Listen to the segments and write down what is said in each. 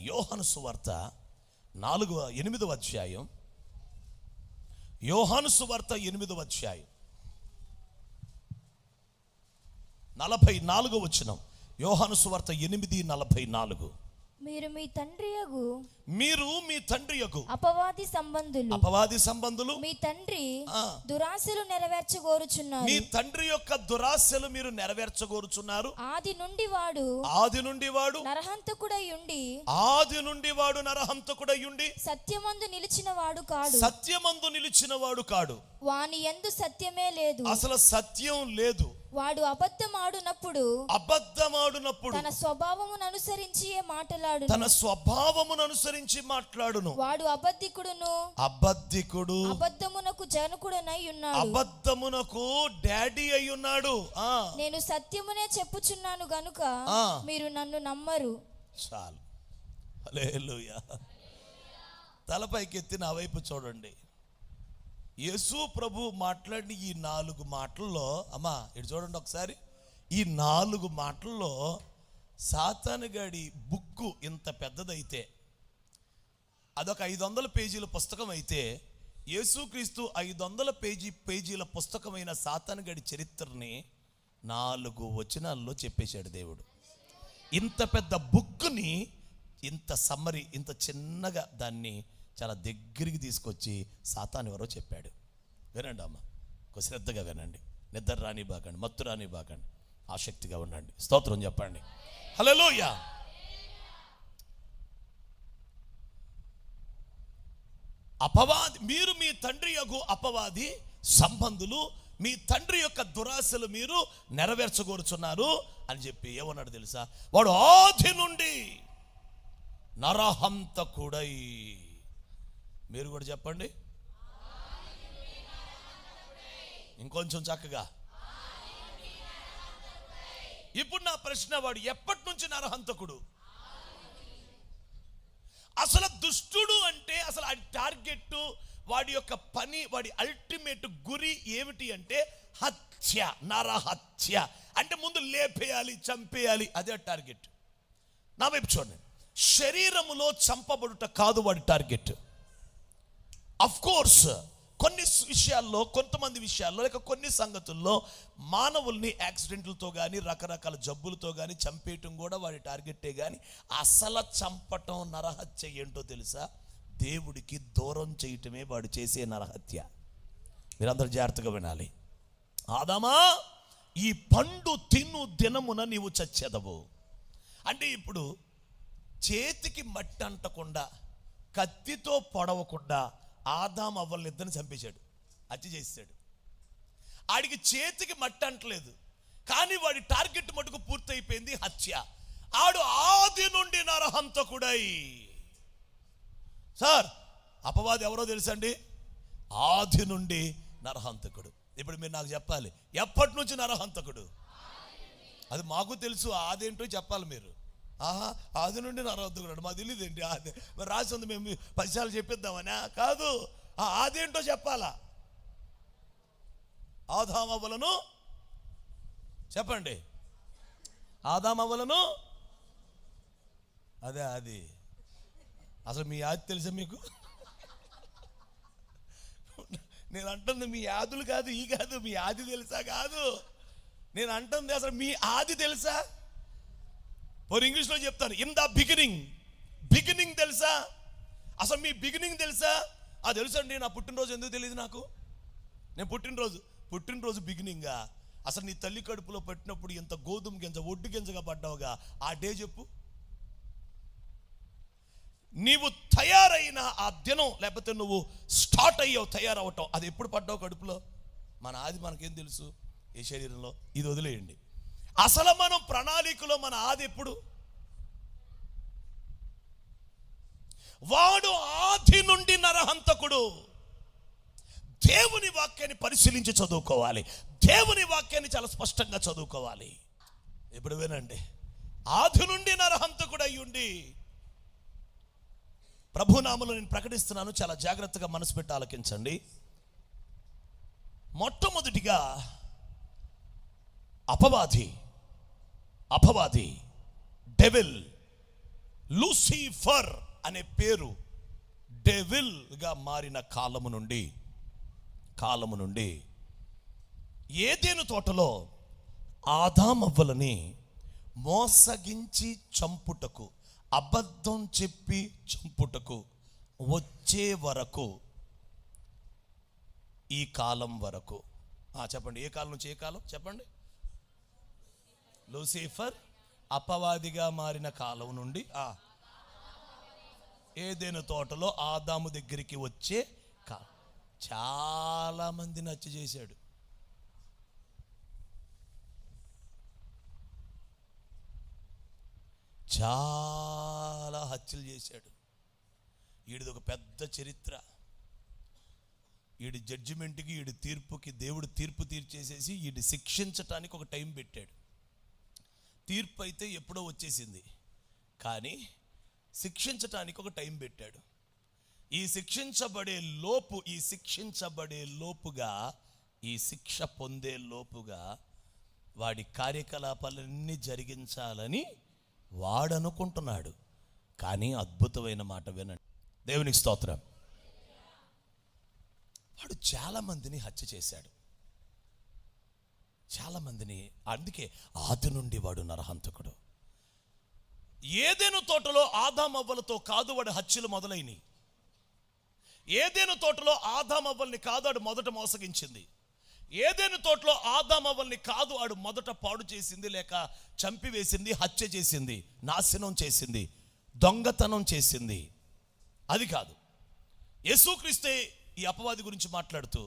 యోహాను సువార్త 8వ అధ్యాయం, యోహాను సువార్త 8వ అధ్యాయం 44వ వచనం. యోహాను సువార్త 8:44. మీరు మీ తండ్రి యగు అపవాది సంబంధులు మీ తండ్రి దురాశలు నెరవేర్చగోరుచున్నారు. మీ తండ్రి యొక్క దురాశలు మీరు నెరవేర్చగోరుచున్నారు. ఆది నుండి వాడు నరహంతకుడై ఉండి సత్యమందు నిలిచిన వాడు కాడు. వాని యందు సత్యమే లేదు. అసలు సత్యం లేదు. వాడు అబద్ధమాడునప్పుడు తన స్వభావమును అనుసరించి మాట్లాడును. వాడు అబద్ధికుడు అబద్ధమునకు జనకుడనై ఉన్నాడు. అబద్ధమునకు డాడీ అయి ఉన్నాడు. నేను సత్యమునే చెప్పుచున్నాను గనుక మీరు నన్ను నమ్మరు. చాలు. హల్లెలూయా. తలపైకెత్తి నా వైపు చూడండి. యేసు ప్రభు మాట్లాడిన ఈ 4 మాటల్లో, అమ్మా ఇటు చూడండి ఒకసారి, ఈ 4 మాటల్లో సాతానుగాడి బుక్కు ఇంత పెద్దదైతే, అదొక 500 పేజీల పుస్తకం అయితే, యేసుక్రీస్తు 500 పేజీల పుస్తకమైన సాతానుగాడి చరిత్రని 4 వచనాల్లో చెప్పేశాడు దేవుడు. ఇంత పెద్ద బుక్కుని ఇంత సమ్మరి, ఇంత చిన్నగా దాన్ని చాలా దగ్గరికి తీసుకొచ్చి సాతాను ఎవరో చెప్పాడు. వినండి అమ్మ, ఒక శ్రద్ధగా వినండి. నిద్ర రాని బాకండి, మత్తు రాని బాకండి, ఆసక్తిగా ఉండండి. స్తోత్రం చెప్పండి. హల్లెలూయా. మీరు మీ తండ్రి యొక్క అపవాది సంబంధులు, మీ తండ్రి యొక్క దురాశలు మీరు నెరవేర్చగోరుచున్నారు అని చెప్పి ఏమన్నాడు తెలుసా? వాడు ఆది నుండి నరహంతకుడై. మీరు కూడా చెప్పండి ఇంకొంచెం చక్కగా. ఇప్పుడు నా ప్రశ్న, వాడు ఎప్పటి నుంచి నరహంతకుడు? అసలు దుష్టుడు అంటే అసలు ఆ టార్గెట్, వాడి యొక్క పని, వాడి అల్టిమేట్ గురి ఏమిటి అంటే హత్య, నరహత్య. అంటే ముందు లేపేయాలి, చంపేయాలి, అదే టార్గెట్. నా వైపు చూడండి. శరీరములో చంపబడుట కాదు వాడి టార్గెట్. అఫ్ కోర్స్ కొన్ని విషయాల్లో, కొంతమంది విషయాల్లో, లేక కొన్ని సంగతుల్లో మానవుల్ని యాక్సిడెంట్లతో కానీ రకరకాల జబ్బులతో కానీ చంపేయటం కూడా వాడి టార్గెట్టే. కానీ అసలు చంపటం, నరహత్య ఏంటో తెలుసా? దేవుడికి దూరం చేయటమే వాడు చేసే నరహత్య. మీరందరూ జాగ్రత్తగా వినాలి. ఆదామా, ఈ పండు తిను దినమున నీవు చచ్చెదవు. అంటే ఇప్పుడు చేతికి మట్టి అంటకుండా, కత్తితో పొడవకుండా ఆదాము అవ్వల్ని ఇద్దరిని చంపేశాడు, హత్య చేశాడు. ఆడికి చేతికి మట్టి అంటలేదు, కానీ వాడి టార్గెట్ మటుకు పూర్తయిపోయింది, హత్య. ఆడు ఆది నుండి నరహంతకుడై. సార్, అపవాది ఎవరో తెలుసండి? ఆది నుండి నరహంతకుడు. ఇప్పుడు మీరు నాకు చెప్పాలి, ఎప్పటి నుంచి నరహంతకుడు? అది మాకు తెలుసు, ఆదేంటో చెప్పాలి మీరు. ఆది నుండి నరహంతకుడు మాకు తెలియదేంటి? ఆది మరి రాసి ఉంది, మేము 10 సార్లు చెప్పిద్దామనా? కాదు, ఆదేంటో చెప్పాలా. ఆదామవ్వలను చెప్పండి. ఆదామవ్వలను అదే అది. అసలు మీ ఆది తెలుసా మీకు? నేను అంటుంది మీ ఆదులు కాదు, ఈ కాదు. మీ ఆది తెలుసా కాదు, నేను అంటుంది అసలు మీ ఆది తెలుసా? మరి ఇంగ్లీష్లో చెప్తాను, ఇన్ ద బిగినింగ్ తెలుసా? అసలు మీ బిగినింగ్ తెలుసా? తెలుసండి. నా పుట్టినరోజు ఎందుకు తెలియదు నాకు? నేను పుట్టినరోజు బిగినింగా? అసలు నీ తల్లి కడుపులో పెట్టినప్పుడు ఎంత గోధుమ గింజ, ఒడ్డు గింజగా పడ్డావుగా, ఆ డే చెప్పు. నీవు తయారైన ఆ దినం, లేకపోతే నువ్వు స్టార్ట్ అయ్యావు తయారవటం, అది ఎప్పుడు పడ్డావు కడుపులో? మన ఆది మనకేం తెలుసు? ఏ శరీరంలో? ఇది వదిలేయండి. అసలు మనం ప్రణాళికలో మన ఆది ఎప్పుడు? వాడు ఆది నుండి నరహంతకుడు. దేవుని వాక్యాన్ని పరిశీలించి చదువుకోవాలి. దేవుని వాక్యాన్ని చాలా స్పష్టంగా చదువుకోవాలి. ఇప్పుడు వినండి, ఆది నుండి నరహంతకుడు అయ్యుండి, ప్రభునామములో నేను ప్రకటిస్తున్నాను, చాలా జాగ్రత్తగా మనసు పెట్టి ఆలకించండి. మొట్టమొదటిగా అపవాది, డెవిల్, లూసిఫర్ అనే పేరు డెవిల్గా మారిన కాలము నుండి ఏదెను తోటలో ఆదామవ్వలని మోసగించి చంపుటకు, అబద్ధం చెప్పి చంపుటకు వచ్చే వరకు, ఈ కాలం వరకు. చెప్పండి, ఏ కాలం నుంచి ఏ కాలం చెప్పండి? లూసిఫర్ అపవాదిగా మారిన కాలం నుండి ఏదెను తోటలో ఆదాము దగ్గరికి వచ్చే కాలం. చాలా మందిని హత్య చేశాడు. చాలా హత్యలు చేశాడు. వీడిది ఒక పెద్ద చరిత్ర. వీడి జడ్జిమెంట్కి, వీడి తీర్పుకి దేవుడు తీర్పు తీర్చేసేసి వీడి శిక్షించటానికి ఒక టైం పెట్టాడు. తీర్పు అయితే ఎప్పుడో వచ్చేసింది, కానీ శిక్షించటానికి ఒక టైం పెట్టాడు. ఈ శిక్షించబడే లోపుగా, ఈ శిక్ష పొందే లోపుగా వాడి కార్యకలాపాలన్నీ జరిగించాలని వాడనుకుంటున్నాడు. కానీ అద్భుతమైన మాట వినండి, దేవునికి స్తోత్రం. వాడు చాలా మందిని హత్య చేశాడు, చాలా మందిని. అందుకే ఆది నుండి వాడు నరహంతకుడు. ఏదెను తోటలో ఆదామవ్వలతో కాదు వాడు హత్యలు మొదలైనవి. ఏదెను తోటలో ఆదామవ్వల్ని కాదు ఆడు మొదట మోసగించింది. ఏదెను తోటలో ఆదామవ్వల్ని కాదు ఆడు మొదట పాడు చేసింది, లేక చంపివేసింది, హత్య చేసింది, నాశనం చేసింది, దొంగతనం చేసింది. అది కాదు. యేసుక్రీస్తే ఈ అపవాది గురించి మాట్లాడుతూ,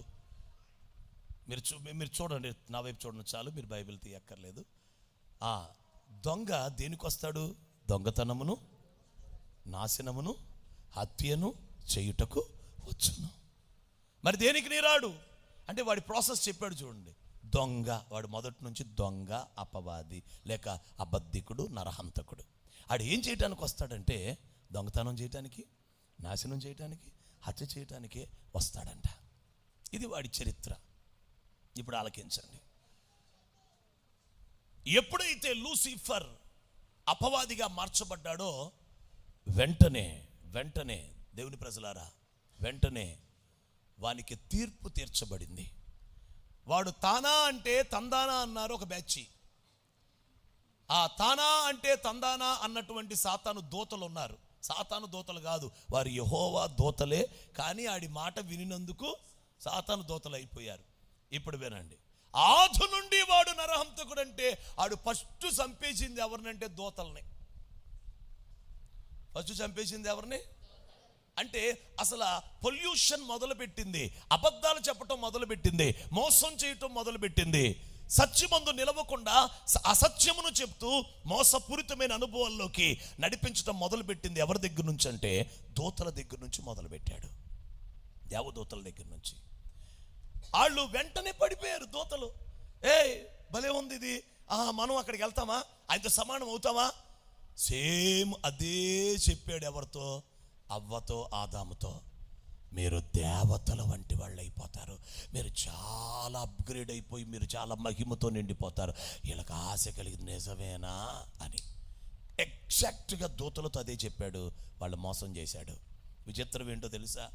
మీరు చూడండి, నా వైపు చూడండి చాలు, మీరు బైబిల్ తీయక్కర్లేదు. దొంగ దేనికి వస్తాడు? దొంగతనమును, నాశనమును, హత్యను చేయుటకు వచ్చును. మరి దేనికి నీరాడు అంటే వాడి ప్రాసెస్ చెప్పాడు చూడండి. దొంగ, వాడు మొదటి నుంచి దొంగ, అపవాది, లేక అబద్ధికుడు, నరహంతకుడు. ఆడు ఏం చేయటానికి వస్తాడంటే దొంగతనం చేయటానికి, నాశనం చేయటానికి, హత్య చేయటానికే వస్తాడంట. ఇది వాడి చరిత్ర. ఇప్పుడు ఆలకించండి. ఎప్పుడైతే లూసిఫర్ అపవాదిగా మార్చబడ్డాడో వెంటనే దేవుని ప్రజలారా, వెంటనే వానికి తీర్పు తీర్చబడింది. వాడు తానా అంటే తందానా అన్నారు ఒక బ్యాచి. ఆ తానా అంటే తందానా అన్నటువంటి సాతాను దూతలు ఉన్నారు. సాతాను దూతలు కాదు, వారు యెహోవా దూతలే, కానీ ఆడి మాట వినినందుకు సాతాను దూతలు అయిపోయారు. ఇప్పుడు వినండి, ఆది నుండి వాడు నరహంతకుడు అంటే ఆడు ఫస్ట్ చంపేసింది ఎవరినంటే దూతల్ని. ఫస్ట్ చంపేసింది ఎవరిని అంటే అసలు పొల్యూషన్ మొదలుపెట్టింది, అబద్ధాలు చెప్పటం మొదలుపెట్టింది, మోసం చేయటం మొదలుపెట్టింది. సత్యమందు నిలవకుండా అసత్యమును చెప్తూ మోసపూరితమైన అనుభవాల్లోకి నడిపించడం మొదలుపెట్టింది. ఎవరి దగ్గర నుంచి అంటే దూతల దగ్గర నుంచి మొదలుపెట్టాడు. దేవదూతల దగ్గర నుంచి. వాళ్ళు వెంటనే పడిపోయారు దూతలు. భలే ఉంది ఇది, మనం అక్కడికి వెళ్తామా, ఆయనతో సమానం అవుతామా? సేమ్ అదే చెప్పాడు. ఎవరితో? అవ్వతో, ఆదాముతో. మీరు దేవతల వంటి వాళ్ళు అయిపోతారు, మీరు చాలా అప్గ్రేడ్ అయిపోయి మీరు చాలా మహిమతో నిండిపోతారు, వీళ్ళకి ఆశ కలిగింది నిజమేనా అని ఎగ్జాక్ట్గా దూతలతో అదే చెప్పాడు. వాళ్ళు మోసం చేశాడు. విచిత్రం ఏంటో తెలుసా?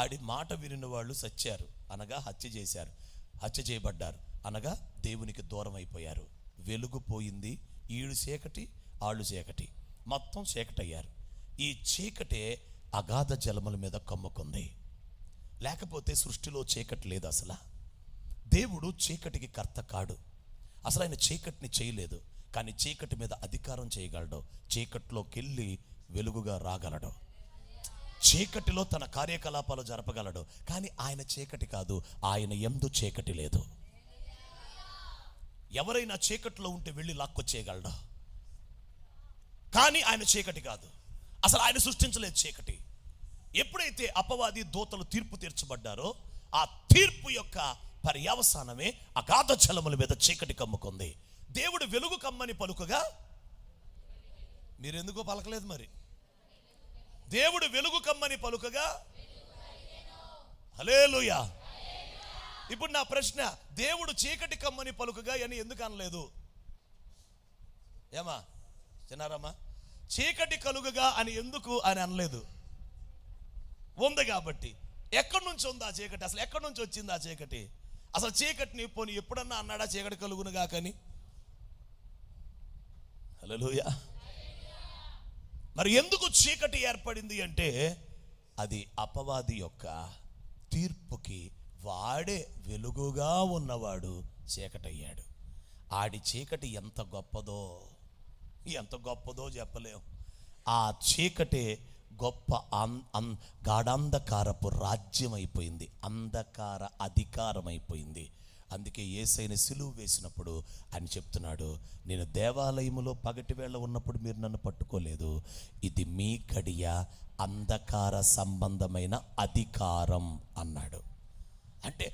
ఆడి మాట వినిన వాళ్ళు సచ్చారు, అనగా హత్య చేశారు, హత్య చేయబడ్డారు, అనగా దేవునికి దూరం అయిపోయారు. వెలుగు పోయింది, ఈడు చీకటి, ఆళ్ళు చీకటి, మొత్తం చీకటయ్యారు. ఈ చీకటే అగాధ జలముల మీద కమ్ముకుంది. లేకపోతే సృష్టిలో చీకటి లేదు. అసలు దేవుడు చీకటికి కర్త కాడు. అసలు ఆయన చీకటిని చేయలేదు, కానీ చీకటి మీద అధికారం చేయగలడు. చీకటిలోకి వెళ్ళి వెలుగుగా రాగలడు. చీకటిలో తన కార్యకలాపాలు జరపగలడు. కానీ ఆయన చీకటి కాదు, ఆయన యందు చీకటి లేదు. ఎవరైనా చీకటిలో ఉంటే వెళ్ళి లాక్కొచ్చేయగలడు, కానీ ఆయన చీకటి కాదు. అసలు ఆయన సృష్టించలేదు చీకటి. ఎప్పుడైతే అపవాది దూతలు తీర్పు తీర్చబడ్డారో ఆ తీర్పు యొక్క పర్యవసానమే అగాధ జలముల మీద చీకటి కమ్ముకుంది. దేవుడు వెలుగు కమ్మని పలుకగా మీరెందుకో పలకలేదు? మరి దేవుడు వెలుగు కమ్మని పలుకగా హల్లెలూయా. ఇప్పుడు నా ప్రశ్న, దేవుడు చీకటి కమ్మని పలుకగా అని ఎందుకు అనలేదు? ఏమా చిన్నారమ్మా, చీకటి కలుగగా అని ఎందుకు అని అనలేదు, ఉంది కాబట్టి. ఎక్కడి నుంచి ఉంది ఆ చీకటి? అసలు ఎక్కడి నుంచి వచ్చింది ఆ చీకటి? అసలు చీకటిని పోనీ ఎప్పుడన్నా అన్నాడా చీకటి కలుగునుగా కానీ? హల్లెలూయా. మరి ఎందుకు చీకటి ఏర్పడింది అంటే అది అపవాది యొక్క తీర్పుకి వాడే వెలుగుగా ఉన్నవాడు చీకటయ్యాడు. ఆడి చీకటి ఎంత గొప్పదో చెప్పలేం. ఆ చీకటే గొప్ప గాఢాంధకారపు రాజ్యం అయిపోయింది, అంధకార అధికారం అయిపోయింది. అందుకే యేసయ్యని సిలువ వేసినప్పుడు ఆయన చెప్తున్నాడు, నేను దేవాలయములో పగటి వేళ ఉన్నప్పుడు మీరు నన్ను పట్టుకోలేదు, ఇది మీ గడియ అంధకార సంబంధమైన అధికారం అన్నాడు. అంటే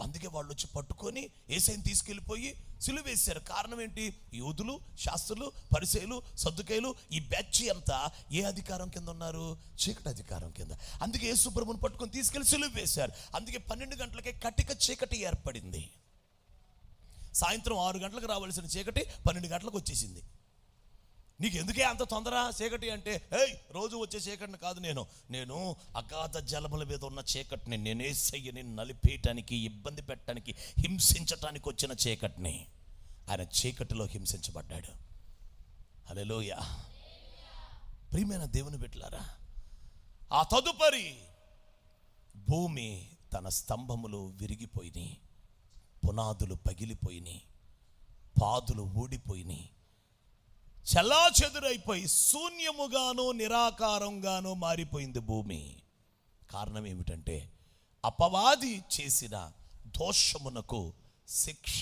అందుకే వాళ్ళు వచ్చి పట్టుకొని యేసయ్యని తీసుకెళ్ళిపోయి సిలువ వేశారు. కారణం ఏంటి? యూదులు, శాస్త్రులు, పరిసయ్యులు, సద్దుకయ్యులు ఈ బ్యాచ్ అంతా ఏ అధికారం కింద ఉన్నారు? చీకటి అధికారం కింద. అందుకే యేసు ప్రభువుని పట్టుకొని తీసుకెళ్ళి సిలువ వేశారు. అందుకే 12 గంటలకే కటిక చీకటి ఏర్పడింది. సాయంత్రం 6 గంటలకు రావాల్సిన చీకటి 12 గంటలకు వచ్చేసింది. నీకు ఎందుకే అంత తొందర చీకటి అంటే, రోజు వచ్చే చీకటిని కాదు, నేను అగాధ జలముల మీద ఉన్న చీకటిని, నేను యేసయ్యని నలిపేయటానికి, ఇబ్బంది పెట్టడానికి, హింసించటానికి వచ్చిన చీకటిని. ఆయన చీకటిలో హింసించబడ్డాడు. హల్లెలూయా. ప్రియమైన దేవుని బిడ్డలారా, ఆ తదుపరి భూమి తన స్తంభములు విరిగిపోయినాయి, పునాదులు పగిలిపోయినాయి, పాదులు ఊడిపోయినాయి, చెల్లాచెదురైపోయి శూన్యముగాను నిరాకారంగాను మారిపోయింది భూమి. కారణం ఏమిటంటే అపవాది చేసిన దోషమునకు శిక్ష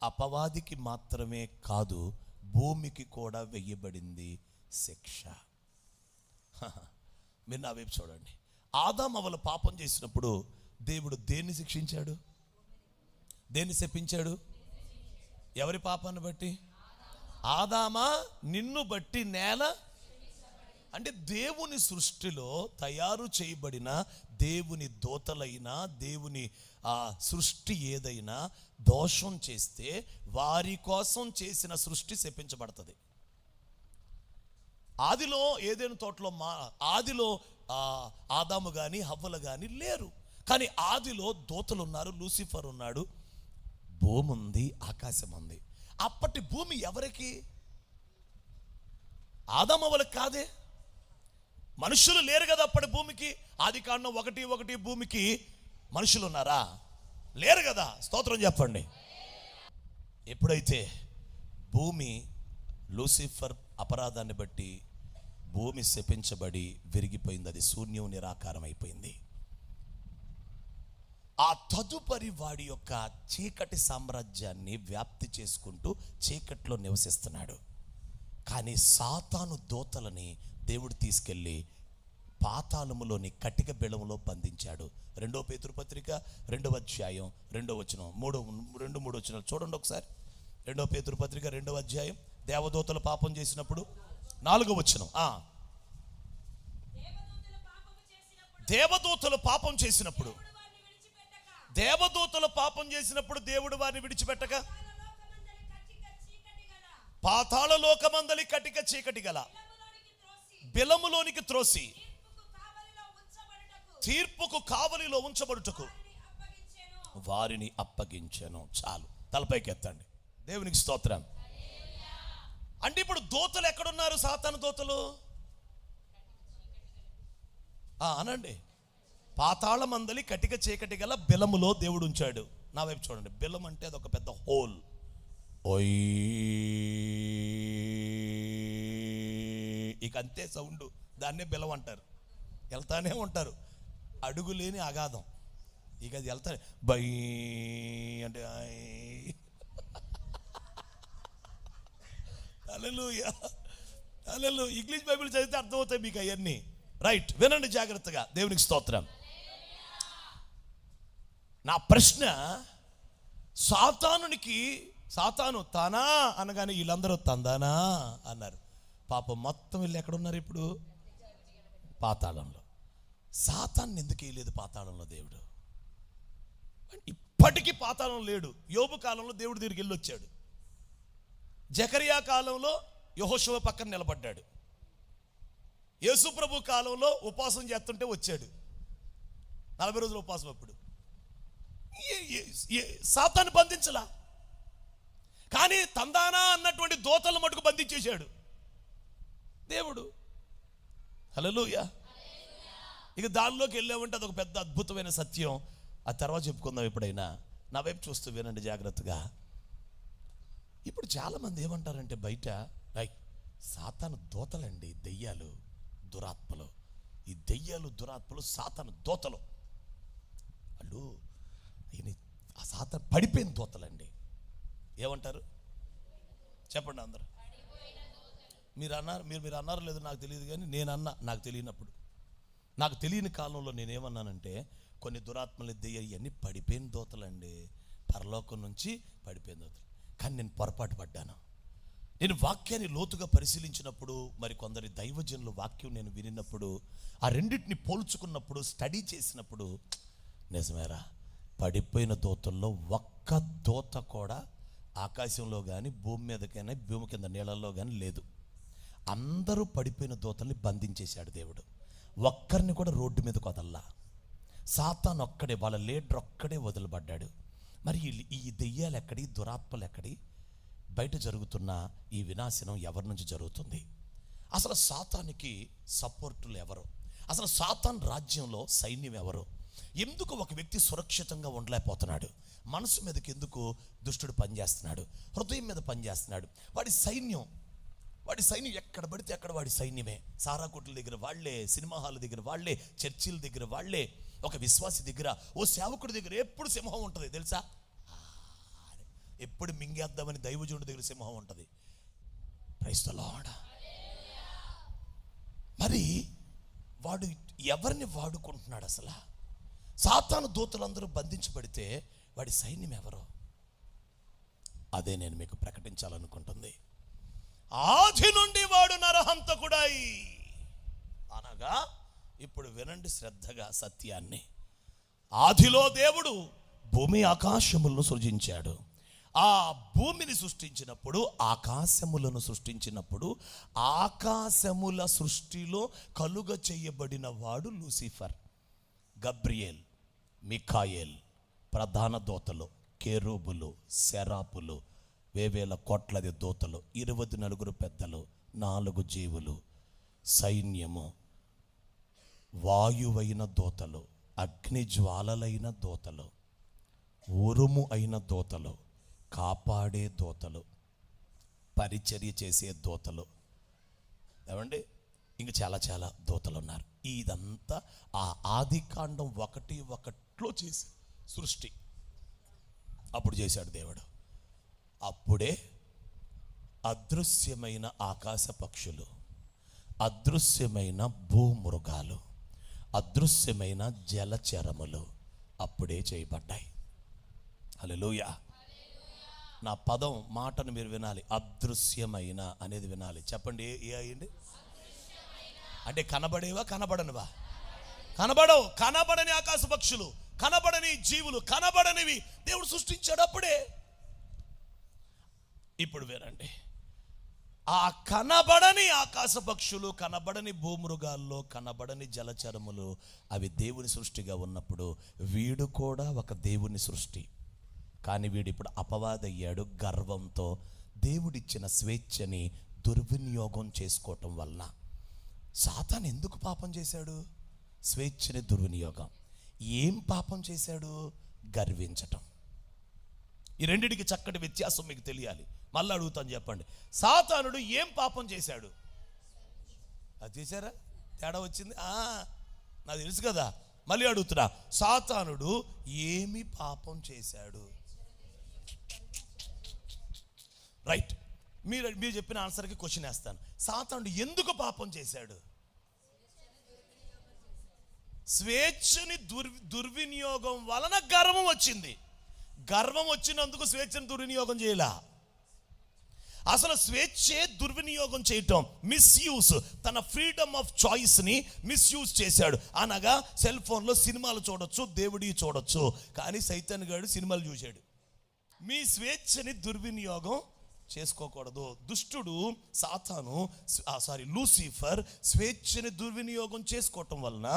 అపవాదికి మాత్రమే కాదు, భూమికి కూడా వెయ్యబడింది శిక్ష. మీరు నా వైపు చూడండి. ఆదాము అవ్వలు పాపం చేసినప్పుడు దేవుడు దేన్ని శిక్షించాడు? దేన్ని శపించాడు? ఎవరి పాపాన్ని బట్టి? ఆదామా, నిన్ను బట్టి నేల. అంటే దేవుని సృష్టిలో తయారు చేయబడిన దేవుని దూతలైనా, దేవుని సృష్టి ఏదైనా దోషం చేస్తే వారి కోసం చేసిన సృష్టి శపించబడుతుంది. ఆదిలో ఏదైనా తోటలో ఆదిలో ఆదాము కానీ హవ్వలు కానీ లేరు, కానీ ఆదిలో దూతలు ఉన్నారు, లూసిఫర్ ఉన్నాడు, భూమి ఉంది, ఆకాశం ఉంది. అప్పటి భూమి ఎవరికి? ఆదాము హవ్వలకు కాదే. మనుషులు లేరు కదా అప్పటి భూమికి. ఆదికాండం 1:1 భూమికి మనుషులు ఉన్నారా? లేరు కదా. స్తోత్రం చెప్పండి. ఎప్పుడైతే భూమి లూసిఫర్ అపరాధాన్ని బట్టి భూమి శపించబడి విరిగిపోయింది, అది శూన్యం, నిరాకారం అయిపోయింది. ఆ తదుపరి వాడి యొక్క చీకటి సామ్రాజ్యాన్ని వ్యాప్తి చేసుకుంటూ చీకట్లో నివసిస్తున్నాడు. కానీ సాతాను దూతలని దేవుడు తీసుకెళ్ళి పాతాళములోని కటిక బిళములో బంధించాడు. 2 పేతురు పత్రిక 2వ అధ్యాయం 2వ వచనం 2-3 వచనాలు చూడండి ఒకసారి. 2 పేతురు పత్రిక 2వ అధ్యాయం, దేవదూతలు పాపం చేసినప్పుడు 4వ వచనం. దేవదూతలు పాపం చేసినప్పుడు దేవుడు వారిని విడిచిపెట్టక పాతాళ లోకమందలి కటిక చీకటి గల బిలములోనికి త్రోసి తీర్పుకు కావలిలో ఉంచబడుటకు వారిని అప్పగించెను. చాలు, తలపైకి ఎత్తండి. దేవునికి స్తోత్రం. అంటే ఇప్పుడు దూతలు ఎక్కడున్నారు? సాతాను దూతలు అనండి. పాతాళ మందలి కటిక చీకటి గల బిలములో దేవుడు ఉంచాడు. నా వైపు చూడండి. బిలం అంటే అదొక పెద్ద హోల్. ఇక అంతే సౌండ్, దాన్నే బిలం అంటారు. వెళ్తానే ఉంటారు, అడుగు లేని అగాధం. ఇక అది వెళ్తానే బై అంటే హల్లెలూయా, హల్లెలూయా. ఇంగ్లీష్ బైబిల్ చదివితే అర్థమవుతాయి మీకు అవన్నీ. రైట్, వినండి జాగ్రత్తగా. దేవునికి స్తోత్రం. నా ప్రశ్న, సాతాను తానా అనగానే వీళ్ళందరూ తందానా అన్నారు. పాపం మొత్తం వీళ్ళు ఎక్కడున్నారు ఇప్పుడు? పాతాళంలో. సాతాన్ని ఎందుకు వేయలేదు పాతాళంలో దేవుడు? ఇప్పటికీ పాతాళం లేడు. యోబు కాలంలో దేవుడు దగ్గరికి వెళ్ళి వచ్చాడు. జకరియా కాలంలో యెహోషువ పక్కన నిలబడ్డాడు. యేసు ప్రభు కాలంలో ఉపవాసం చేస్తుంటే వచ్చాడు 40 రోజుల ఉపవాసం. అప్పుడు సాతాను బంధించలా, కానీ తందానా అన్నటువంటి దోతలను మటుకు బంధించేశాడు దేవుడు. హల్లెలూయా. ఇక దానిలోకి వెళ్ళామంటే అదొక పెద్ద అద్భుతమైన సత్యం. ఆ తర్వాత చెప్పుకుందాం ఎప్పుడైనా. నా వైపు చూస్తూ వినండి జాగ్రత్తగా. ఇప్పుడు చాలామంది ఏమంటారంటే బయట, సాతాను దోతలండి, దెయ్యాలు దురాత్మలు. ఈ దెయ్యాలు దురాత్మలు సాతాను దోతలు. వాళ్ళు ఆ సాతాను పడిపోయిన దోతలండి. ఏమంటారు చెప్పండి అందరు. మీరు అన్నారు లేదు నాకు తెలియదు, కానీ నేను అన్నా. నాకు తెలియనప్పుడు, నాకు తెలియని కాలంలో నేనేమన్నానంటే, కొన్ని దురాత్మలు దెయ్యాలు ఇవన్నీ పడిపోయిన దోతలండి, పరలోకం నుంచి పడిపోయిన దోతలు. కానీ నేను పొరపాటు పడ్డాను. నేను వాక్యాన్ని లోతుగా పరిశీలించినప్పుడు, మరి కొందరి దైవజనుల వాక్యం నేను వినినప్పుడు, ఆ రెండింటిని పోల్చుకున్నప్పుడు, స్టడీ చేసినప్పుడు, నిజమేరా, పడిపోయిన దోతల్లో ఒక్క దోత కూడా ఆకాశంలో కానీ భూమి మీదకైనా భూమి కింద నీళ్ళల్లో కానీ లేదు. అందరూ పడిపోయిన దోతల్ని బంధించేశాడు దేవుడు. ఒక్కరిని కూడా రోడ్డు మీదకి వదల్లా. సాతాను ఒక్కడే, వాళ్ళ లీడర్ ఒక్కడే వదిలిపడ్డాడు. మరి ఈ దెయ్యాలు ఎక్కడి, దురాత్మలు ఎక్కడి? బయట జరుగుతున్న ఈ వినాశనం ఎవరి నుంచి జరుగుతుంది? అసలు సాతానికి సపోర్టులు ఎవరు? అసలు సాతాన్ రాజ్యంలో సైన్యం ఎవరు? ఎందుకు ఒక వ్యక్తి సురక్షితంగా ఉండలేకపోతున్నాడు? మనసు మీదకి ఎందుకు దుష్టుడు పనిచేస్తున్నాడు? హృదయం మీద పనిచేస్తున్నాడు. వాడి సైన్యం ఎక్కడ పడితే అక్కడ వాడి సైన్యమే. సారా కొట్ల దగ్గర వాళ్ళే, సినిమా హాల్ దగ్గర వాళ్ళే, చర్చిల దగ్గర వాళ్ళే, ఒక విశ్వాసి దగ్గర, ఓ సేవకుడి దగ్గర ఎప్పుడు సింహం ఉంటుంది తెలుసా? ఎప్పుడు మింగేద్దామని దైవజనుడి దగ్గర సింహం ఉంటుంది. Praise the lord. మరి వాడు ఎవరిని వాడుకుంటున్నాడు? అసలు సాతాను దూతలందరూ బంధించబడితే వాడి సైన్యం ఎవరో? అదే నేను మీకు ప్రకటించాలనుకుంటుంది. ఆది నుండి వాడు నరహంతకుడై అనగా, ఇప్పుడు వినండి శ్రద్ధగా సత్యాన్ని. ఆదిలో దేవుడు భూమి ఆకాశములను సృజించాడు. ఆ భూమిని సృష్టించినప్పుడు, ఆకాశములను సృష్టించినప్పుడు, ఆకాశముల సృష్టిలో కలుగ చేయబడిన వాడు లూసిఫర్, గబ్రియేల్, మిఖాయేల్, ప్రధాన దూతలు, కెరూబులు, సెరాపులు, వేవేల కోట్లది దూతలు, 24 పెద్దలు, 4 జీవులు, సైన్యము, వాయువైన దూతలు, అగ్ని జ్వాలలైన దూతలు, ఉరుము అయిన దూతలు, కాపాడే దూతలు, పరిచర్య చేసే దూతలు, ఏమండి ఇంక చాలా చాలా దూతలు ఉన్నారు. ఇదంతా ఆ ఆదికాండం 1:1 చేసి సృష్టి అప్పుడు చేశాడు దేవుడు. అప్పుడే అదృశ్యమైన ఆకాశ పక్షులు, అదృశ్యమైన భూమృగాలు, అదృశ్యమైన జలచరములు అప్పుడే చేయబడ్డాయి. హల్లెలూయా. నా పదం మాటను మీరు వినాలి. అదృశ్యమైన అనేది వినాలి. చెప్పండి, ఏ అయ్యండి అంటే కనబడేవా, కనబడనివా? కనబడవు. కనబడని ఆకాశ పక్షులు, కనబడని జీవులు, కనబడనివి దేవుడు సృష్టించాడు అప్పుడే. ఇప్పుడు వినండి, ఆ కనబడని ఆకాశ పక్షులు, కనబడని భూమృగాల్లో, కనబడని జలచరములు, అవి దేవుని సృష్టిగా ఉన్నప్పుడు వీడు కూడా ఒక దేవుని సృష్టి. కానీ వీడు ఇప్పుడు అపవాదయ్యాడు. గర్వంతో దేవుడిచ్చిన స్వేచ్ఛని దుర్వినియోగం చేసుకోవటం వలన సాతాను ఎందుకు పాపం చేశాడు? స్వేచ్ఛని దుర్వినియోగం. ఏం పాపం చేశాడు? గర్వించటం. ఈ రెండిటికి చక్కటి వ్యత్యాసం మీకు తెలియాలి. మళ్ళీ అడుగుతాను, చెప్పండి. సాతానుడు ఏం పాపం చేశాడు? అది చేశారా? తేడా వచ్చింది? నాకు తెలుసు కదా. మళ్ళీ అడుగుతున్నా, సాతానుడు ఏమి పాపం చేశాడు? రైట్. మీరు చెప్పిన ఆన్సర్కి క్వశ్చన్ వేస్తాను. సాతానుడు ఎందుకు పాపం చేశాడు? స్వేచ్ఛని దుర్వినియోగం వలన గర్వం వచ్చింది. గర్వం వచ్చినందుకు స్వేచ్ఛను దుర్వినియోగం చేయలా. అసలు స్వేచ్ఛే దుర్వినియోగం చేయటం, మిస్యూజ్. తన ఫ్రీడమ్ ఆఫ్ చాయిస్ని మిస్యూజ్ చేశాడు. అనగా సెల్ ఫోన్లో సినిమాలు చూడొచ్చు, దేవుడి చూడొచ్చు, కానీ సైతాన్ గాడు సినిమాలు చూశాడు. మీ స్వేచ్ఛని దుర్వినియోగం చేసుకోకూడదు. దుష్టుడు సాతాను లూసిఫర్ స్వేచ్ఛని దుర్వినియోగం చేసుకోవటం వలన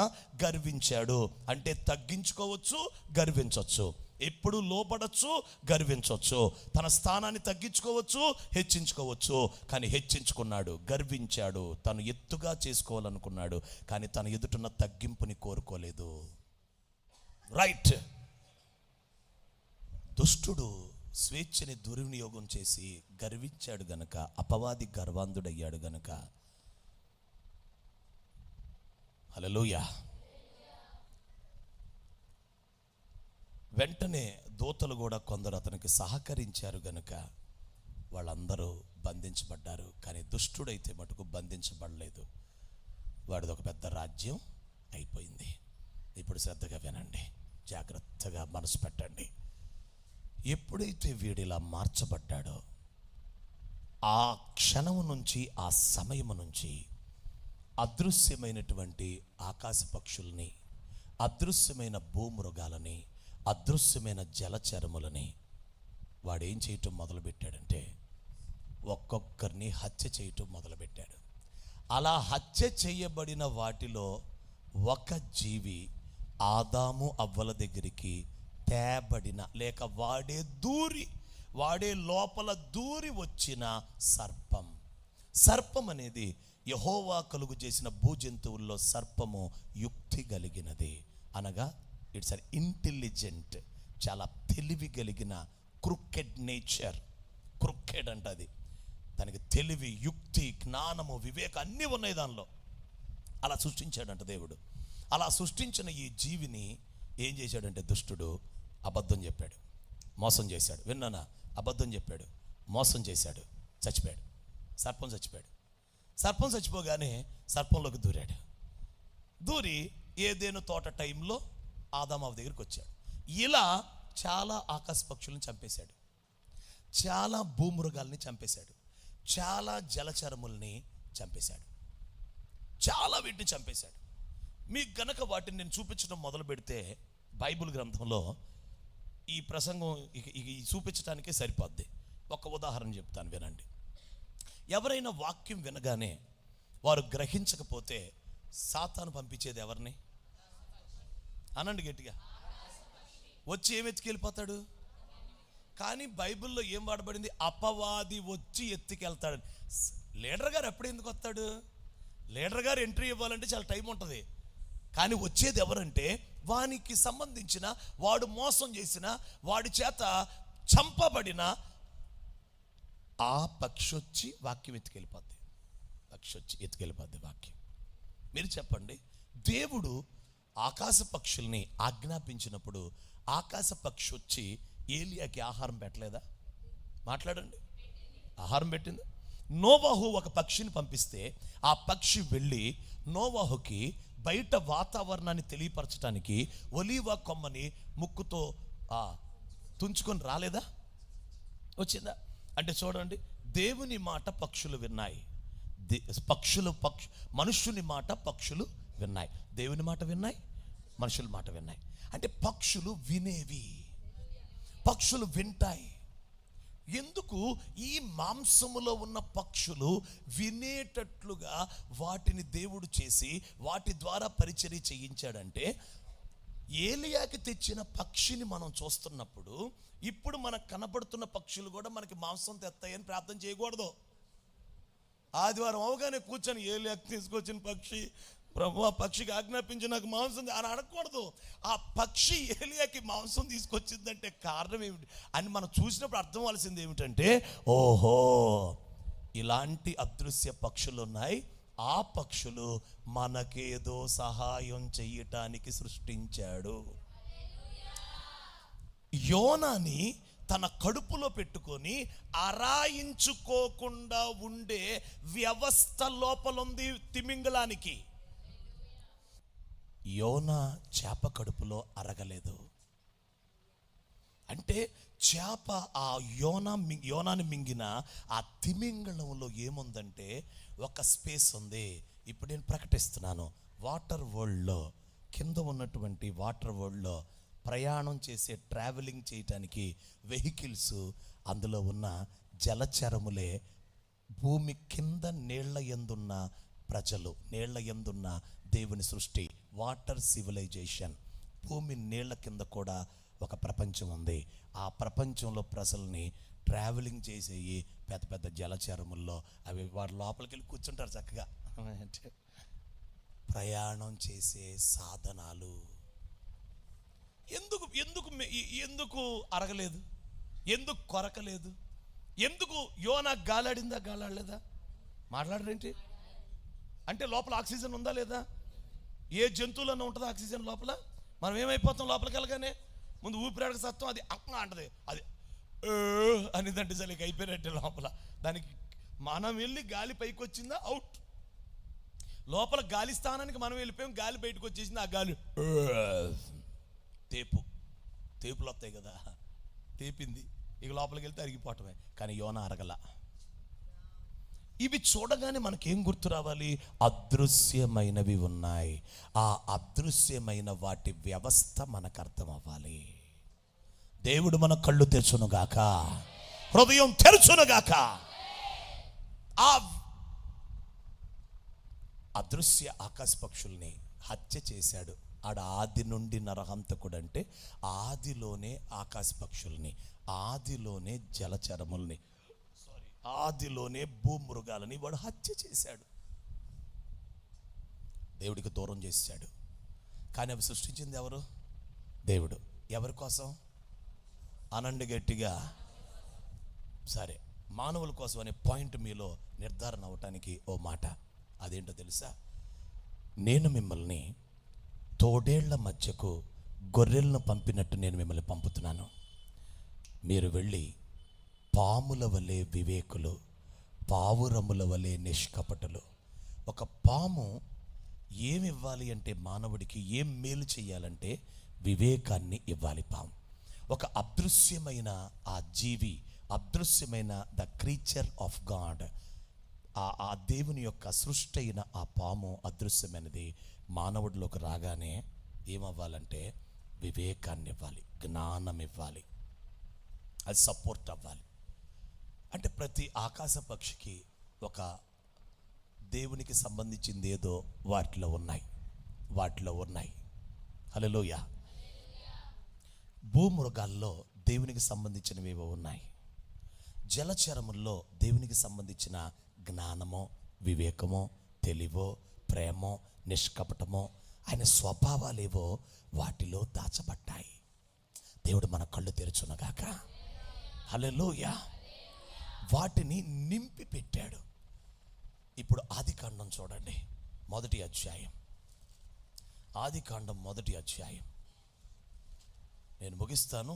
గర్వించాడు. అంటే తగ్గించుకోవచ్చు, గర్వించవచ్చు, ఎప్పుడు లోపడచ్చు, గర్వించవచ్చు, తన స్థానాన్ని తగ్గించుకోవచ్చు, హెచ్చించుకోవచ్చు. కానీ హెచ్చించుకున్నాడు, గర్వించాడు, తను ఎత్తుగా చేసుకోవాలనుకున్నాడు, కానీ తన ఎదుటిన్న తగ్గింపుని కోరుకోలేదు. రైట్. దుష్టుడు స్వేచ్ఛని దుర్వినియోగం చేసి గర్వించాడు గనక, అపవాది గర్వాంధుడయ్యాడు గనక, హల్లెలూయా, వెంటనే దూతలు కూడా కొందరు అతనికి సహకరించారు గనుక వాళ్ళందరూ బంధించబడ్డారు. కానీ దుష్టుడైతే మటుకు బంధించబడలేదు. వాడిది ఒక పెద్ద రాజ్యం అయిపోయింది. ఇప్పుడు శ్రద్ధగా వినండి, జాగ్రత్తగా మనసు పెట్టండి. ఎప్పుడైతే వీడిలా మార్చబడ్డాడో ఆ క్షణము నుంచి, ఆ సమయము నుంచి అదృశ్యమైనటువంటి ఆకాశ పక్షుల్ని, అదృశ్యమైన భూమృగాలని, అదృశ్యమైన జలచరములని వాడేం చేయటం మొదలుపెట్టాడంటే ఒక్కొక్కరిని హత్య చేయటం మొదలుపెట్టాడు. అలా హత్య చేయబడిన వాటిలో ఒక జీవి ఆదాము అవ్వల దగ్గరికి తేబడిన, లేక వాడే లోపల దూరి వచ్చిన సర్పం. సర్పం అనేది యెహోవా కలుగు చేసిన భూజంతువుల్లో సర్పము యుక్తి కలిగినది. అనగా ఇట్స్ అన్ ఇంటెలిజెంట్, చాలా తెలివి కలిగిన, క్రుకెడ్ నేచర్. క్రుకెడ్ అంటే అది, దానికి తెలివి, యుక్తి, జ్ఞానము, వివేకం అన్నీ ఉన్నాయి దానిలో. అలా సృష్టించాడంట దేవుడు. అలా సృష్టించిన ఈ జీవిని ఏం చేశాడంటే దుష్టుడు అబద్ధం చెప్పాడు, మోసం చేశాడు. విన్నానా? అబద్ధం చెప్పాడు, మోసం చేశాడు, చచ్చిపోయాడు. సర్పం చచ్చిపోయాడు. సర్పం చచ్చిపోగానే సర్పంలోకి దూరి ఏదేను తోట టైంలో ఆదాము దగ్గరికి వచ్చాడు. ఇలా చాలా ఆకాశ పక్షులను చంపేశాడు, చాలా భూమృగాల్ని చంపేశాడు, చాలా జలచరముల్ని చంపేశాడు, చాలా వీటిని చంపేశాడు. మీకు గనక వాటిని నేను చూపించడం మొదలు పెడితే బైబిల్ గ్రంథంలో ఈ ప్రసంగం చూపించడానికే సరిపోద్ది. ఒక ఉదాహరణ చెప్తాను, వినండి. ఎవరైనా వాక్యం వినగానే వారు గ్రహించకపోతే సాతాను పంపించేది ఎవరిని? అనండి గట్టిగా. వచ్చి ఏం ఎత్తుకెళ్ళిపోతాడు? కానీ బైబిల్లో ఏం వాడబడింది? అపవాది వచ్చి ఎత్తుకెళ్తాడు. లీడర్ గారు ఎప్పుడు ఎందుకు వస్తాడు? లీడర్ గారు ఎంట్రీ ఇవ్వాలంటే చాలా టైం ఉంటుంది. కానీ వచ్చేది ఎవరంటే వానికి సంబంధించిన, వాడు మోసం చేసిన, వాడి చేత చంపబడిన ఆ పక్షి వచ్చి వాక్యం ఎత్తుకెళ్ళిపోద్ది. పక్షి వచ్చి ఎత్తుకెళ్ళిపోద్ది వాక్యం. మీరు చెప్పండి, దేవుడు ఆకాశ పక్షుల్ని ఆజ్ఞాపించినప్పుడు ఆకాశ పక్షి వచ్చి ఏలియాకి ఆహారం పెట్టలేదా? మాట్లాడండి. ఆహారం పెట్టింది. నోవాహు ఒక పక్షిని పంపిస్తే ఆ పక్షి వెళ్ళి నోవాహుకి బయట వాతావరణాన్ని తెలియపరచడానికి ఒలీవ కొమ్మని ముక్కుతో తుంచుకొని రాలేదా? వచ్చిందా? అంటే చూడండి, దేవుని మాట పక్షులు విన్నాయి, మనుష్యుని మాట పక్షులు విన్నాయి. దేవుని మాట విన్నాయి, మనుషుల మాట విన్నాయి. అంటే పక్షులు వినేవి, పక్షులు వింటాయి. ఎందుకు? ఈ మాంసములో ఉన్న పక్షులు వినేటట్లుగా వాటిని దేవుడు చేసి వాటి ద్వారా పరిచర్య చేయించాడంటే, ఏలియాకి తెచ్చిన పక్షిని మనం చూస్తున్నప్పుడు ఇప్పుడు మనకు కనబడుతున్న పక్షులు కూడా మనకి మాంసం తెస్తాయని ప్రార్థన చేయకూడదు. ఆదివారం అవగానే కూర్చొని ఏలియాకి తీసుకొచ్చిన పక్షి, ప్రభు ఆ పక్షికి ఆజ్ఞాపించి నాకు మాంసం అని అడగకూడదు. ఆ పక్షి ఏలియాకి మాంసం తీసుకొచ్చిందంటే కారణం ఏమిటి అని మనం చూసినప్పుడు అర్థం అవ్వాల్సింది ఏమిటంటే, ఓహో ఇలాంటి అదృశ్య పక్షులు ఉన్నాయి, ఆ పక్షులు మనకేదో సహాయం చెయ్యటానికి సృష్టించాడు. యోనాని తన కడుపులో పెట్టుకొని అరాయించుకోకుండా ఉండే వ్యవస్థ లోపలుంది తిమింగలానికి. యోనా చేప కడుపులో అరగలేదు. అంటే చేప ఆ యోనాని మింగిన ఆ తిమింగళంలో ఏముందంటే ఒక స్పేస్ ఉంది. ఇప్పుడు నేను ప్రకటిస్తున్నాను, వాటర్ వరల్డ్లో, కింద ఉన్నటువంటి వాటర్ వరల్డ్లో ప్రయాణం చేసే, ట్రావెలింగ్ చేయటానికి వెహికల్స్, అందులో ఉన్న జలచరములే భూమి కింద నీళ్ల యందున్న ప్రజలు, నీళ్ల యందున్న దేవుని సృష్టి, వాటర్ సివిలైజేషన్. భూమి నీళ్ల కింద కూడా ఒక ప్రపంచం ఉంది. ఆ ప్రపంచంలో ప్రజల్ని ట్రావెలింగ్ చేసేవి పెద్ద పెద్ద జలచరముల్లో. అవి వాటి లోపలికి వెళ్ళి కూర్చుంటారు చక్కగా. ప్రయాణం చేసే సాధనాలు. ఎందుకు ఎందుకు ఎందుకు అరగలేదు? ఎందుకు కొరకలేదు? ఎందుకు యోనా గాలాడిందా గాలాడలేదా? మాట్లాడరేంటి? అంటే లోపల ఆక్సిజన్ ఉందా లేదా? ఏ జంతువులన్నా ఉంటుందా ఆక్సిజన్ లోపల? మనం ఏమైపోతాం లోపలికి వెళ్ళగానే? ముందు ఊపిరాడక సత్వం, అది అంటది, అది అనిదంటే చలికి అయిపోయినట్టే లోపల. దానికి మనం వెళ్ళి గాలి పైకి వచ్చిందా అవుట్. లోపల గాలి స్థానానికి మనం వెళ్ళిపోయాం, గాలి బయటకు వచ్చేసింది. ఆ గాలి తేపులు వస్తాయి కదా, తేపింది, ఇక లోపలికి వెళ్తే అరిగిపోవటమే. కానీ యోనా అరగల. ఇవి చూడగానే మనకేం గుర్తు రావాలి? అదృశ్యమైనవి ఉన్నాయి. ఆ అదృశ్యమైన వాటి వ్యవస్థ మనకు అర్థం అవ్వాలి. దేవుడు మన కళ్ళు తెరుచునుగాక, హృదయం తెరుచునుగాక. ఆ అదృశ్య ఆకాశ పక్షుల్ని హత్య చేశాడు. ఆడ ఆది నుండి నరహంతకుడు అంటే ఆదిలోనే ఆకాశ పక్షుల్ని, ఆదిలోనే జలచరముల్ని, ఆదిలోనే భూమృగాలని వాడు హత్య చేశాడు. దేవుడికి దూరం చేశాడు. కానీ అవి సృష్టించింది ఎవరు? దేవుడు. ఎవరి కోసం? అనండి గట్టిగా. సరే, మానవుల కోసం అనే పాయింట్ మీలో నిర్ధారణ అవటానికి ఓ మాట. అదేంటో తెలుసా? నేను మిమ్మల్ని తోడేళ్ల మధ్యకు గొర్రెలను పంపినట్టు నేను మిమ్మల్ని పంపుతున్నాను. మీరు వెళ్ళి పాముల వలె వివేకులు, పావురముల వలె నిష్కపటులు. ఒక పాము ఏమి ఇవ్వాలి అంటే, మానవుడికి ఏం మేలు చేయాలంటే వివేకాన్ని ఇవ్వాలి పాము. ఒక అదృశ్యమైన ఆ జీవి, అదృశ్యమైన ద క్రీచర్ ఆఫ్ గాడ్, ఆ దేవుని యొక్క సృష్టి అయిన ఆ పాము అదృశ్యమైనది మానవుడిలోకి రాగానే ఏమవ్వాలంటే వివేకాన్ని ఇవ్వాలి, జ్ఞానం ఇవ్వాలి, అది సపోర్ట్ అవ్వాలి. అంటే ప్రతి ఆకాశ పక్షికి ఒక దేవునికి సంబంధించింది ఏదో వాటిలో ఉన్నాయి. హల్లెలూయా. భూమృగాల్లో దేవునికి సంబంధించినవి ఏవో ఉన్నాయి. జలచరముల్లో దేవునికి సంబంధించిన జ్ఞానమో, వివేకమో, తెలివో, ప్రేమో, నిష్కపటమో, ఆయన స్వభావాలేవో వాటిలో దాచబడ్డాయి. దేవుడు మన కళ్ళు తెరుచునగాక. హల్లెలూయా. వాటిని నింపి పెట్టాడు. ఇప్పుడు ఆదికాండం చూడండి, మొదటి అధ్యాయం. ఆదికాండం మొదటి అధ్యాయం. నేను ముగిస్తాను.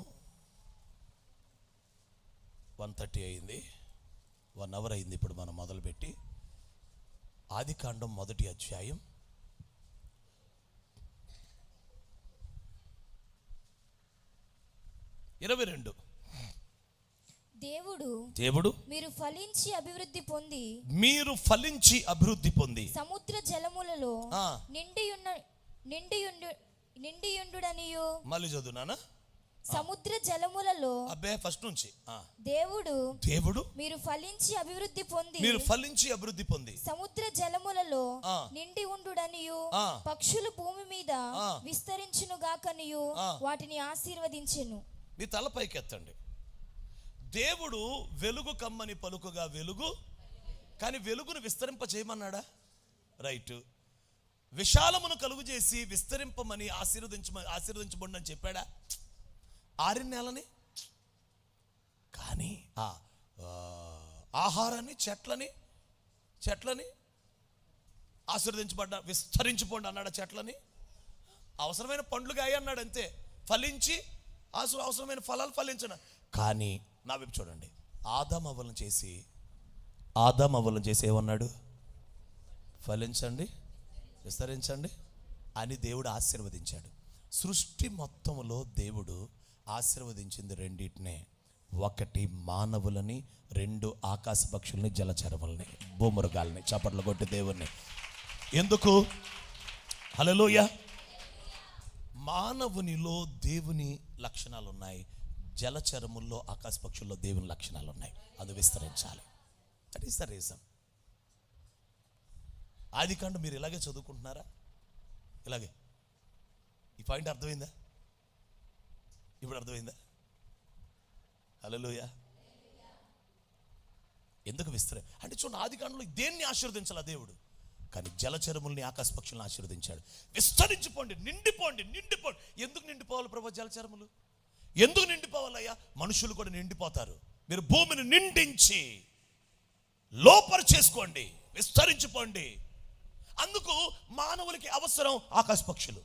1:30 అయింది, 1 అవర్ అయింది ఇప్పుడు మనం మొదలుపెట్టి. ఆదికాండం మొదటి అధ్యాయం 22. దేవుడు మీరు ఫలించి అభివృద్ధి పొంది సముద్ర జలములలో నిండియుండుడనియు. మళ్ళీ చదువునానా? సముద్ర జలములలో అబ్బే ఫస్ట్ నుంచి. దేవుడు మీరు ఫలించి అభివృద్ధి పొంది సముద్ర జలములలో నిండి ఉండుడనియు, పక్షులు భూమి మీద విస్తరించునుగాకనియు వాటిని ఆశీర్వదించెను. మీ తల పైకెత్తండి. దేవుడు వెలుగు కమ్మని పలుకుగా వెలుగు, కానీ వెలుగును విస్తరింప చేయమన్నాడా? రైట్. విశాలమును కలుగు చేసి విస్తరింపమని ఆశీర్వదించబడి అని చెప్పాడా? ఆరిన నేలని, కానీ ఆహారాన్ని, చెట్లని ఆశీర్వదించబడ్డా, విస్తరించిపోండి అన్నాడా? చెట్లని అవసరమైన పండ్లు గాయ అన్నాడు, అంతే. ఫలించి అవసరమైన ఫలాలు ఫలించను. కానీ నా వైపు చూడండి, ఆదాము అవ్వలను చేసి ఏమన్నాడు? ఫలించండి, విస్తరించండి అని దేవుడు ఆశీర్వదించాడు. సృష్టి మొత్తంలో దేవుడు ఆశీర్వదించింది రెండింటినే. ఒకటి మానవులని, 2 ఆకాశ పక్షుల్ని, జలచరములని, భూమృగాల్ని. చప్పట్లు కొట్టి దేవుణ్ణి. ఎందుకు? హల్లెలూయా. మానవునిలో దేవుని లక్షణాలు ఉన్నాయి, జలచరముల్లో ఆకాశ పక్షుల్లో దేవుని లక్షణాలు ఉన్నాయి, అది విస్తరించాలి. That is the reason. ఆదికాండం మీరు ఇలాగే చదువుకుంటున్నారా? ఇలాగే. ఈ పాయింట్ అర్థమైందా? ఇప్పుడు అర్థమైందా? హల్లెలూయా. ఎందుకు అంటే చూడండి, ఆదికాండంలో దేన్ని ఆశీర్వదించాలి దేవుడు, కానీ జలచరముల్ని ఆకాశ పక్షులను ఆశీర్వదించాడు. విస్తరించిపోండి, నిండిపోండి. ఎందుకు నిండిపోవాలి ప్రభు జలచరములు? ఎందుకు నిండిపోవాలయ్యా? మనుషులు కూడా నిండిపోతారు. మీరు భూమిని నిండించి లోపల చేసుకోండి, విస్తరించిపోండి. అందుకు మానవులకి అవసరం ఆకాశ పక్షులు,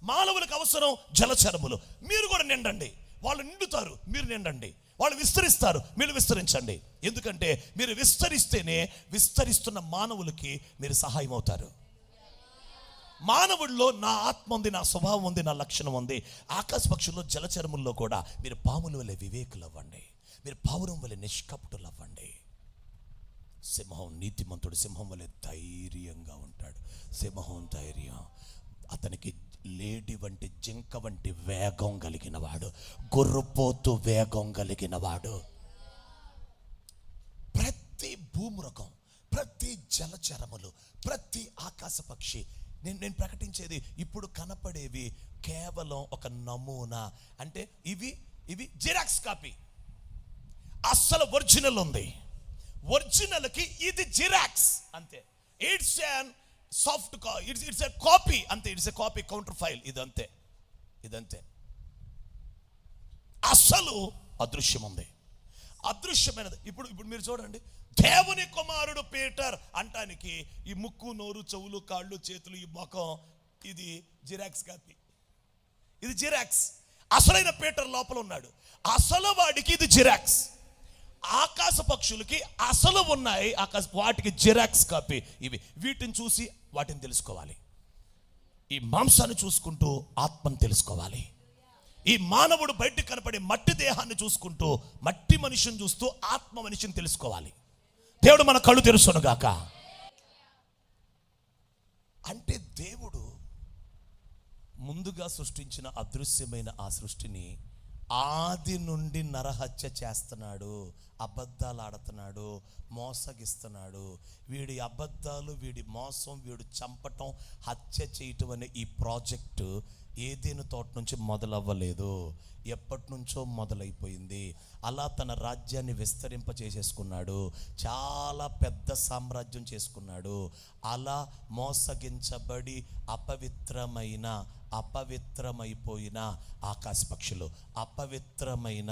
మానవులకు అవసరం జలచరములు. మీరు కూడా నిండండి. వాళ్ళు నిండుతారు, మీరు నిండండి. వాళ్ళు విస్తరిస్తారు, మీరు విస్తరించండి. ఎందుకంటే మీరు విస్తరిస్తేనే విస్తరిస్తున్న మానవులకి మీరు సహాయం అవుతారు. మానవుల్లో నా ఆత్మ ఉంది, నా స్వభావం ఉంది, నా లక్షణం ఉంది. ఆకాశ పక్షుల్లో జలచరముల్లో కూడా మీరు పాముల వలె వివేకులు అవ్వండి, మీరు పావురం వలె నిష్కపటులు అవ్వండి. సింహం, నీతిమంతుడు సింహం వలె ధైర్యంగా ఉంటాడు. సింహం ధైర్యం, అతనికి లేడి వంటి జింక వంటి వేగం కలిగిన వాడు, గొర్రెపోతు వేగం కలిగిన వాడు. ప్రతి భూమృగం, ప్రతి జలచరములు, ప్రతి ఆకాశ పక్షి, నేను ప్రకటించేది ఇప్పుడు కనపడేవి కేవలం ఒక నమూనా. అంటే ఇవి జిరాక్స్ కాపీ. అస్సలు ఒరిజినల్ ఉంది, ఒరిజినల్కి ఇది జిరాక్స్ అంతే. It's an soft it's a copy అంతే. It's a copy, counter file. ఇదంతే. అసలు అదృశ్యం ఉంది, అదృశ్యమైనది. ఇప్పుడు మీరు చూడండి, దేవుని కుమారుడు పీటర్ అంటానికి ఈ ముక్కు, నోరు, చెవులు, కాళ్ళు, చేతులు, ఈ ముఖం, ఇది జిరాక్స్ కాపీ. ఇది జిరాక్స్. అసలైన పీటర్ లోపల ఉన్నాడు. అసలు వాడికి ఇది జిరాక్స్. ఆకాశ పక్షులకి అసలు ఉన్నాయి, వాటికి జిరాక్స్ కాపీ ఇవి. వీటిని చూసి వాటిని తెలుసుకోవాలి. ఈ మాంసాన్ని చూసుకుంటూ ఆత్మను తెలుసుకోవాలి. ఈ మానవుడు బయటకు కనపడే మట్టి దేహాన్ని చూసుకుంటూ మట్టి మనిషిని చూస్తూ ఆత్మ మనిషిని తెలుసుకోవాలి. దేవుడు మన కళ్ళు తెరుచును గాక. అంటే దేవుడు ముందుగా సృష్టించిన అదృశ్యమైన ఆ సృష్టిని ఆది నుండి నరహత్య చేస్తున్నాడు, అబద్ధాలు ఆడుతున్నాడు, మోసగిస్తున్నాడు. వీడి అబద్ధాలు, వీడి మోసం, వీడు చంపటం, హత్య చేయటం అనే ఈ ప్రాజెక్టు ఏదేను తోట నుంచి మొదలవ్వలేదు, ఎప్పటి నుంచో మొదలైపోయింది. అలా తన రాజ్యాన్ని విస్తరింపచేసేసుకున్నాడు, చాలా పెద్ద సామ్రాజ్యం చేసుకున్నాడు. అలా మోసగించబడి అపవిత్రమైపోయిన ఆకాశ పక్షులు, అపవిత్రమైన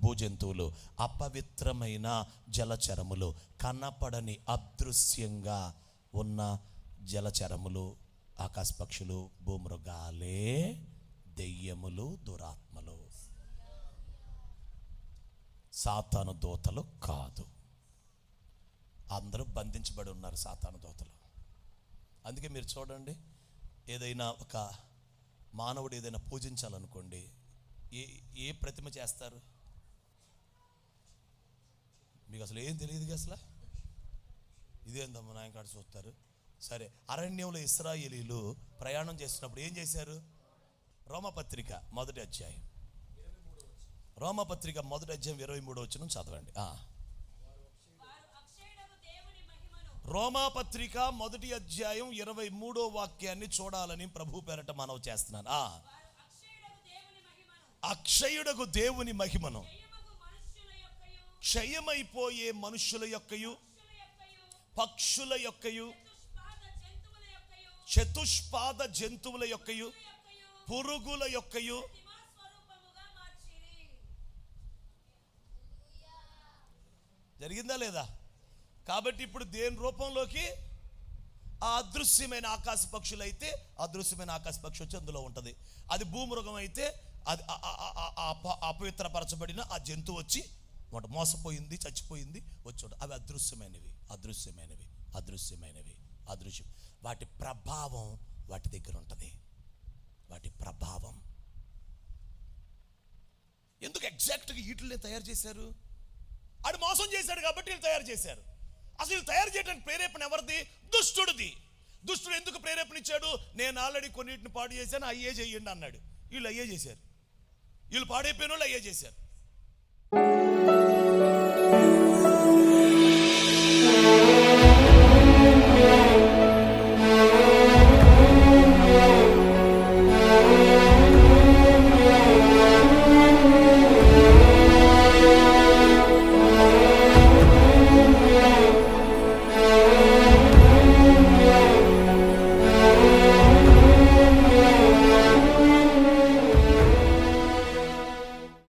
భూజంతువులు, అపవిత్రమైన జలచరములు, కనపడని అదృశ్యంగా ఉన్న జలచరములు, ఆకాశ పక్షులు, భూమృగాలే దెయ్యములు, దురాత్మలు, సాతాను దూతలు కాదు. అందరూ బంధించబడి ఉన్నారు సాతాను దూతలు. అందుకే మీరు చూడండి, ఏదైనా ఒక మానవుడు ఏదైనా పూజించాలనుకోండి, ఏ ప్రతిమ చేస్తారు? మీకు అసలు ఏం తెలియదు. అసలు ఇదేందమ్మా నాయనకాడ చూస్తారు. సరే, అరణ్యంలో ఇశ్రాయేలీలు ప్రయాణం చేస్తున్నప్పుడు ఏం చేశారు? రోమపత్రిక మొదటి అధ్యాయం 23వ చదవండి. రోమాపత్రిక మొదటి అధ్యాయం 23వ వాక్యాన్ని చూడాలని ప్రభు పేరట మనవి చేస్తున్నాను. అక్షయుడకు దేవుని మహిమను క్షయమైపోయే మనుష్యుల యొక్కయు, పక్షుల యొక్కయు, చతుష్పాద జంతువుల యొక్కయు, పురుగుల యొక్కయు. జరిగిందా లేదా? కాబట్టి ఇప్పుడు దేని రూపంలోకి? ఆ అదృశ్యమైన ఆకాశ పక్షులు అయితే అదృశ్యమైన ఆకాశ పక్షి వచ్చి అందులో ఉంటుంది. అది భూమృగం అయితే అది అపవిత్రపరచబడిన ఆ జంతువు వచ్చి మోసపోయింది, చచ్చిపోయింది, వచ్చి అవి అదృశ్యం. వాటి ప్రభావం వాటి దగ్గర ఉంటుంది. వాటి ప్రభావం ఎందుకు ఎగ్జాక్ట్గా వీటిని తయారు చేశారు? ఆడు మోసం చేశాడు కాబట్టి వీళ్ళు తయారు చేశారు. అసలు వీళ్ళు తయారు చేయడానికి ప్రేరేపణ ఎవరిది? దుష్టుడిది. దుష్టుడు ఎందుకు ప్రేరేపణ ఇచ్చాడు? నేను ఆల్రెడీ కొన్నిటిని పాడు చేశాను, అయ్యే చెయ్యండి అన్నాడు. వీళ్ళు అయ్యే చేశారు. వీళ్ళు పాడైపోయిన వాళ్ళు అయ్యే చేశారు.